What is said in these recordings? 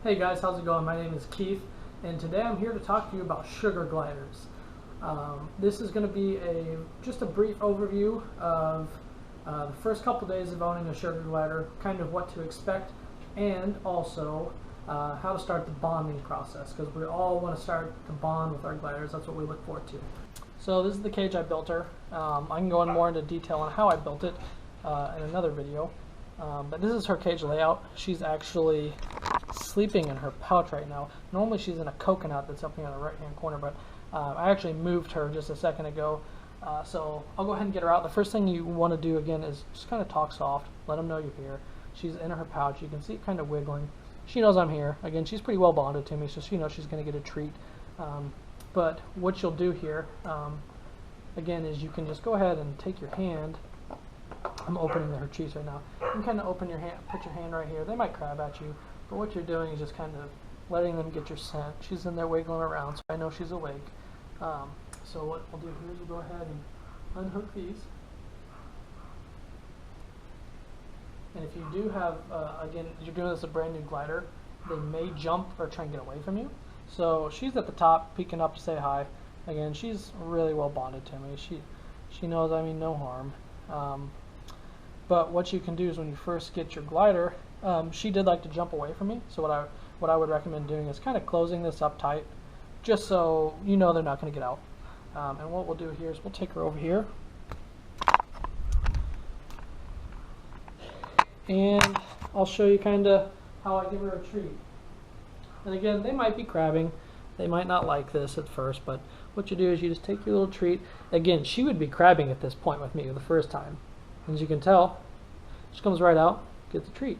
Hey guys, how's it going? My name is Keith, and today I'm here to talk to you about sugar gliders. This is going to be just a brief overview of the first couple days of owning a sugar glider, kind of what to expect, and also how to start the bonding process, because we all want to start to bond with our gliders. That's what we look forward to. So this is the cage I built her. I can go in more into detail on how I built it in another video. But this is her cage layout. She's actually sleeping in her pouch right now. Normally she's in a coconut that's up here in the right hand corner, but I actually moved her just a second ago. So I'll go ahead and get her out. The first thing you want to do again is just kind of talk soft, let them know you're here. She's in her pouch. You can see it kind of wiggling. She knows I'm here. Again, she's pretty well bonded to me, so she knows she's going to get a treat. But what you'll do here, again, is you can just go ahead and take your hand. I'm opening her cheeks right now. You can kind of open your hand, put your hand right here. They might crab at you, but what you're doing is just kind of letting them get your scent. She's in there wiggling around, so I know she's awake. So what we'll do here is we'll go ahead and unhook these. And if you do have, again, you're doing this a brand new glider, they may jump or try and get away from you. So she's at the top, peeking up to say hi. Again, she's really well bonded to me. She knows I mean no harm. But what you can do is when you first get your glider, she did like to jump away from me. So what I would recommend doing is kind of closing this up tight, just so you know they're not going to get out. And what we'll do here is we'll take her over here, and I'll show you kind of how I give her a treat. And again, they might be crabbing. They might not like this at first, but what you do is you just take your little treat. Again, she would be crabbing at this point with me the first time. As you can tell, she comes right out, gets a treat.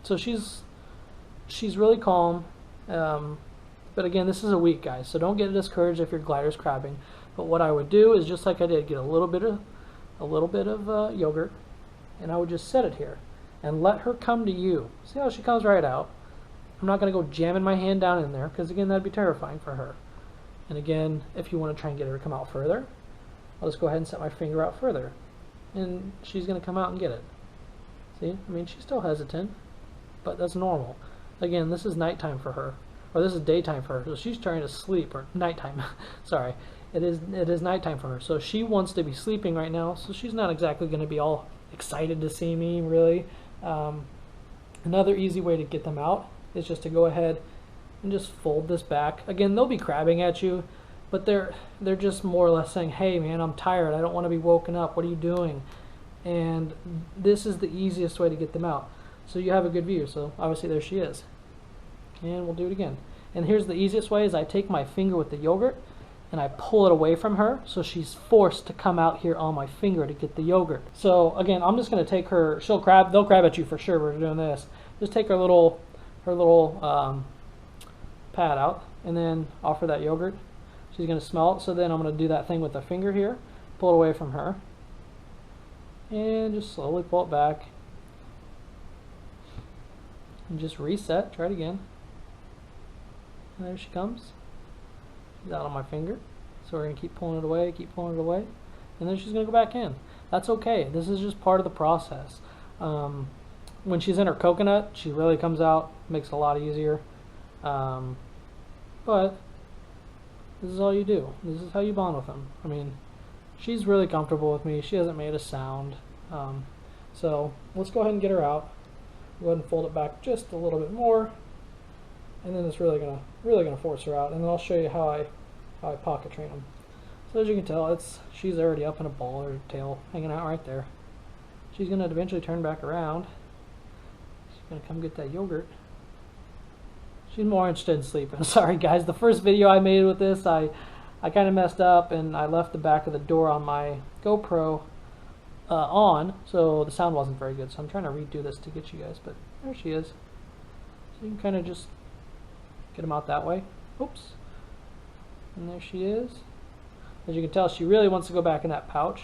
So she's really calm. But again, this is a week, guys, so don't get discouraged if your glider's crabbing. But what I would do is, just like I did, get a little bit of yogurt, and I would just set it here and let her come to you. See how she comes right out? I'm not going to go jamming my hand down in there, because again, that'd be terrifying for her. And again, if you want to try and get her to come out further, I'll just go ahead and set my finger out further, and she's going to come out and get it. See? I mean, she's still hesitant, but that's normal. Again, this is nighttime for her, or this is daytime for her, so she's trying to sleep, or nighttime. Sorry, it is nighttime for her, so she wants to be sleeping right now, so she's not exactly going to be all excited to see me, really. Another easy way to get them out is just to go ahead and just fold this back. Again, they'll be crabbing at you, but they're just more or less saying, hey man, I'm tired, I don't want to be woken up, what are you doing? And this is the easiest way to get them out. So you have a good view. So obviously there she is. And we'll do it again. And here's the easiest way, is I take my finger with the yogurt and I pull it away from her, so she's forced to come out here on my finger to get the yogurt. So again, I'm just going to take her, they'll crab at you for sure. We're doing this. Just take her little pad out and then offer that yogurt. She's going to smell it, so then I'm going to do that thing with the finger here, pull it away from her, and just slowly pull it back, and just reset, try it again, and there she comes. She's out on my finger, so we're going to keep pulling it away, and then she's going to go back in. That's okay, this is just part of the process. When she's in her coconut, she really comes out, makes it a lot easier, but this is all you do. This is how you bond with them. I mean, she's really comfortable with me. She hasn't made a sound. So let's go ahead and get her out. Go ahead and fold it back just a little bit more, and then it's really gonna force her out. And then I'll show you how I pocket train them. So as you can tell, she's already up in a ball, her tail hanging out right there. She's gonna eventually turn back around. She's gonna come get that yogurt. She's more interested in sleeping. Sorry guys, the first video I made with this, I kind of messed up and I left the back of the door on my GoPro on, so the sound wasn't very good. So I'm trying to redo this to get you guys, but there she is. So you can kind of just get them out that way. Oops. And there she is. As you can tell, she really wants to go back in that pouch.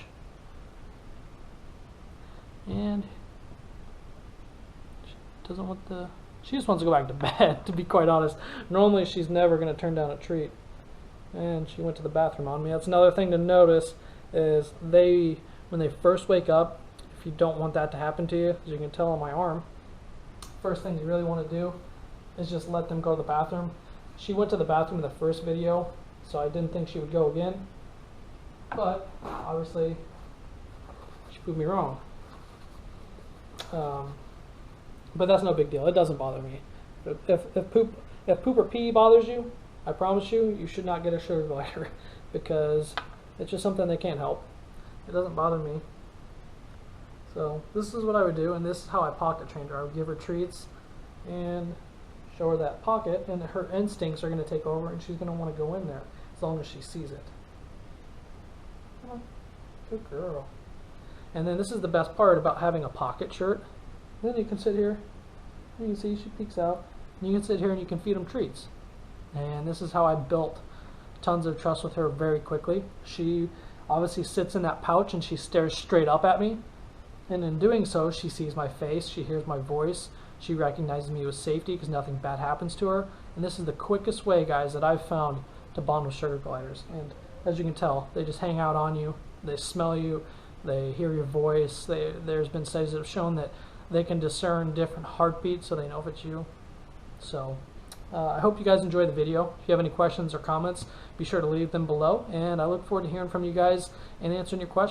And she doesn't want the... She just wants to go back to bed, to be quite honest. Normally she's never going to turn down a treat. And she went to the bathroom on me. That's another thing to notice, is when they first wake up, if you don't want that to happen to you, as you can tell on my arm, first thing you really want to do is just let them go to the bathroom. She went to the bathroom in the first video, so I didn't think she would go again. But obviously, she proved me wrong. But that's no big deal. It doesn't bother me. If poop or pee bothers you, I promise you, you should not get a sugar glider because it's just something they can't help. It doesn't bother me. So this is what I would do, and this is how I pocket trained her. I would give her treats and show her that pocket, and her instincts are going to take over, and she's going to want to go in there as long as she sees it. Come on, good girl. And then this is the best part about having a pocket shirt. Then you can sit here, you can see she peeks out, and you can sit here and you can feed them treats. And this is how I built tons of trust with her very quickly. She obviously sits in that pouch and she stares straight up at me. And in doing so, she sees my face, she hears my voice, she recognizes me with safety because nothing bad happens to her. And this is the quickest way, guys, that I've found to bond with sugar gliders. And as you can tell, they just hang out on you, they smell you, they hear your voice. There's been studies that have shown that they can discern different heartbeats so they know if it's you. So I hope you guys enjoyed the video. If you have any questions or comments, be sure to leave them below, and I look forward to hearing from you guys and answering your questions.